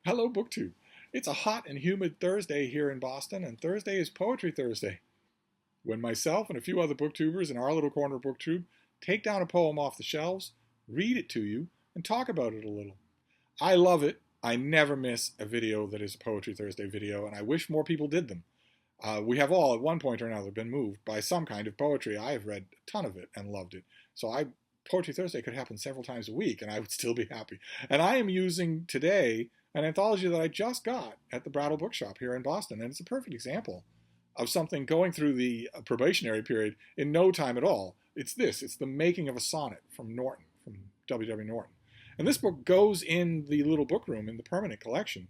Hello, BookTube. It's a hot and humid Thursday here in Boston, and Thursday is Poetry Thursday, when myself and a few other booktubers in our little corner of BookTube take down a poem off the shelves, read it to you, and talk about it a little. I love it. I never miss a video that is a Poetry Thursday video, and I wish more people did them. We have all, at one point or another, been moved by some kind of poetry. I have read a ton of it and loved it. Poetry Thursday could happen several times a week, and I would still be happy. And I am using today an anthology that I just got at the Brattle Bookshop here in Boston, and it's a perfect example of something going through the probationary period in no time at all. It's The Making of a Sonnet from Norton, from W. W. Norton. And this book goes in the little book room in the permanent collection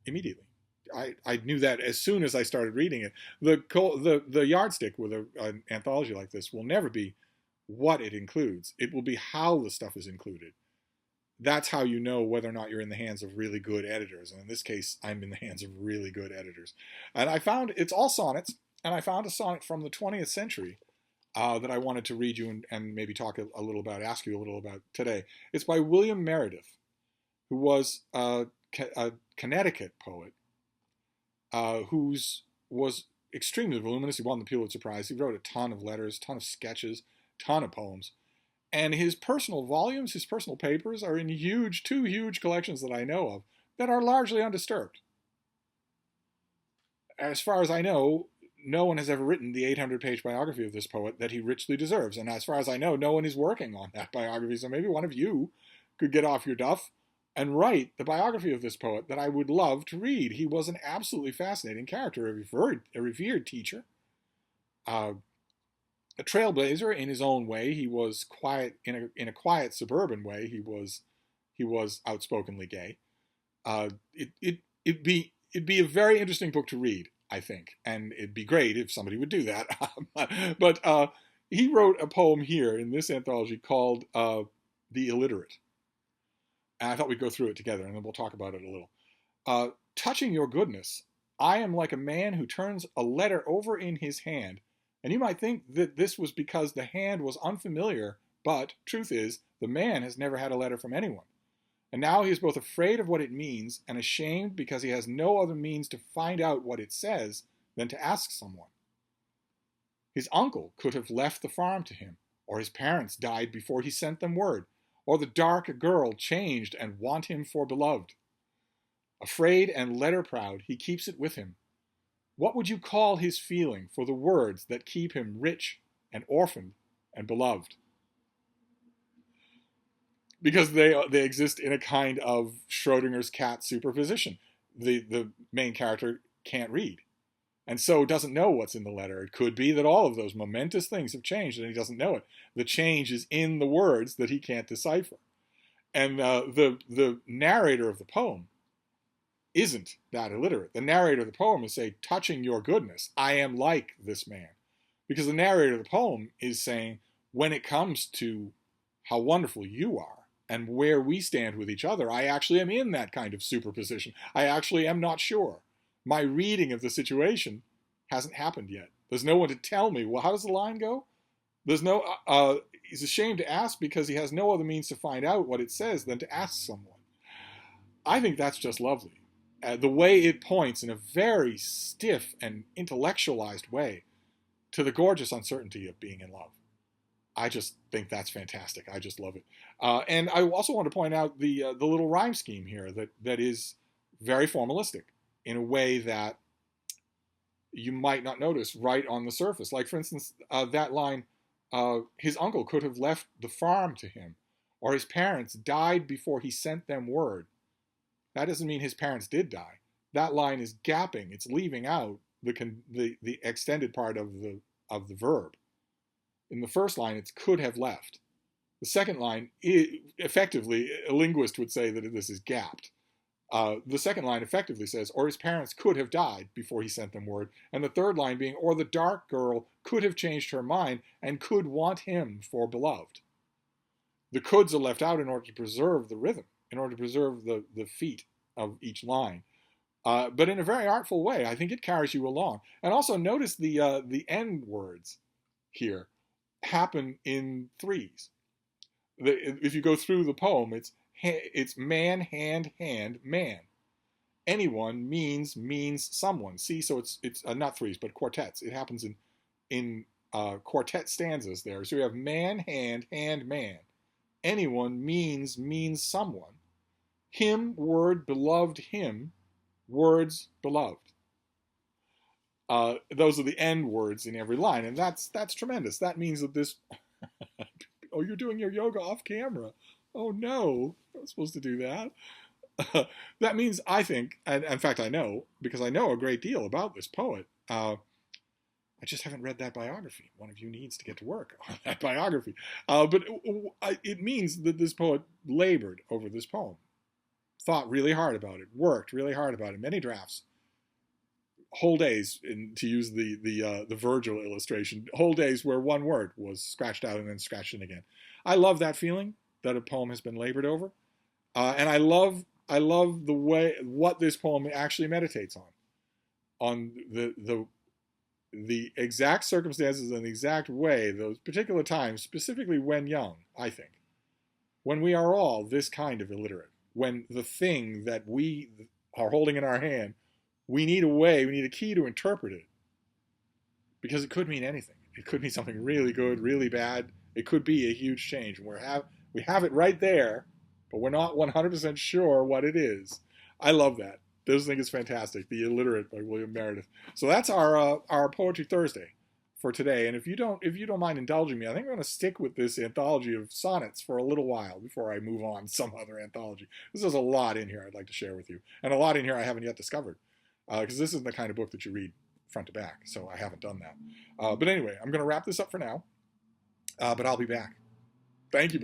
immediately. I knew that as soon as I started reading it. The yardstick with an anthology like this will never be what it includes. It will be how the stuff is included. That's how you know whether or not you're in the hands of really good editors. And in this case, I'm in the hands of really good editors. And I found it's all sonnets, and I found a sonnet from the 20th century that I wanted to read you and maybe talk a little about, ask you a little about today. It's by William Meredith, who was a Connecticut poet who was extremely voluminous. He won the Pulitzer Prize. He wrote a ton of letters, ton of sketches, ton of poems. And his personal volumes, his personal papers, are in two huge collections that I know of that are largely undisturbed. As far as I know, no one has ever written the 800-page biography of this poet that he richly deserves. And as far as I know, no one is working on that biography. So maybe one of you could get off your duff and write the biography of this poet that I would love to read. He was an absolutely fascinating character, a revered teacher, a trailblazer in his own way. He was quiet in a quiet suburban way. He was outspokenly gay. It'd be a very interesting book to read, I think, and it'd be great if somebody would do that. But he wrote a poem here in this anthology called "The Illiterate," and I thought we'd go through it together, and then we'll talk about it a little. Touching your goodness, I am like a man who turns a letter over in his hand. And you might think that this was because the hand was unfamiliar, but truth is, the man has never had a letter from anyone. And now he is both afraid of what it means and ashamed because he has no other means to find out what it says than to ask someone. His uncle could have left the farm to him, or his parents died before he sent them word, or the dark girl changed and want him for beloved. Afraid and letter proud, he keeps it with him. What would you call his feeling for the words that keep him rich and orphaned and beloved? Because they exist in a kind of Schrodinger's cat superposition. The main character can't read, and so doesn't know what's in the letter. It could be that all of those momentous things have changed and he doesn't know it. The change is in the words that he can't decipher. And the narrator of the poem isn't that illiterate. The narrator of the poem is saying, touching your goodness, I am like this man. Because the narrator of the poem is saying, when it comes to how wonderful you are and where we stand with each other, I actually am in that kind of superposition. I actually am not sure. My reading of the situation hasn't happened yet. There's no one to tell me, well, how does the line go? He's ashamed to ask because he has no other means to find out what it says than to ask someone. I think that's just lovely. The way it points in a very stiff and intellectualized way to the gorgeous uncertainty of being in love. I just think that's fantastic. I just love it. And I also want to point out the little rhyme scheme here that is very formalistic in a way that you might not notice right on the surface. Like, for instance, that line, his uncle could have left the farm to him, or his parents died before he sent them word. That doesn't mean his parents did die. That line is gapping. It's leaving out the extended part of the verb. In the first line, it's could have left. The second line, effectively, a linguist would say that this is gapped. The second line effectively says, or his parents could have died before he sent them word. And the third line being, or the dark girl could have changed her mind and could want him for beloved. The coulds are left out in order to preserve the rhythm, in order to preserve the feet of each line. But in a very artful way. I think it carries you along. And also notice the end words here happen in threes. If you go through the poem, it's It's man, hand, hand, man. Anyone means someone. See, so it's not threes, but quartets. It happens in quartet stanzas there. So we have man, hand, man. Anyone means someone. Him, word, beloved, him, words, beloved. Those are the end words in every line, and that's tremendous. That means that this. Oh, you're doing your yoga off camera. Oh no, I'm not supposed to do that. That means, I think, and in fact I know, because I know a great deal about this poet. I just haven't read that biography. One of you needs to get to work on that biography. But it means that this poet labored over this poem, thought really hard about it, worked really hard about it, many drafts, whole days, to use the Virgil illustration, whole days where one word was scratched out and then scratched in again. I love that feeling that a poem has been labored over, and I love the way what this poem actually meditates on the exact circumstances and the exact way, those particular times, specifically when young, I think, when we are all this kind of illiterate, when the thing that we are holding in our hand, we need a key to interpret it, because it could mean anything. It could mean something really good, really bad. It could be a huge change. We have it right there, but we're not 100% sure what it is. I love that. This thing is fantastic. The Illiterate by William Meredith. So that's our Poetry Thursday for today. And if you don't mind indulging me, I think I'm going to stick with this anthology of sonnets for a little while before I move on to some other anthology. There's a lot in here I'd like to share with you, and a lot in here I haven't yet discovered, because this isn't the kind of book that you read front to back, so I haven't done that. But anyway, I'm going to wrap this up for now, but I'll be back. Thank you.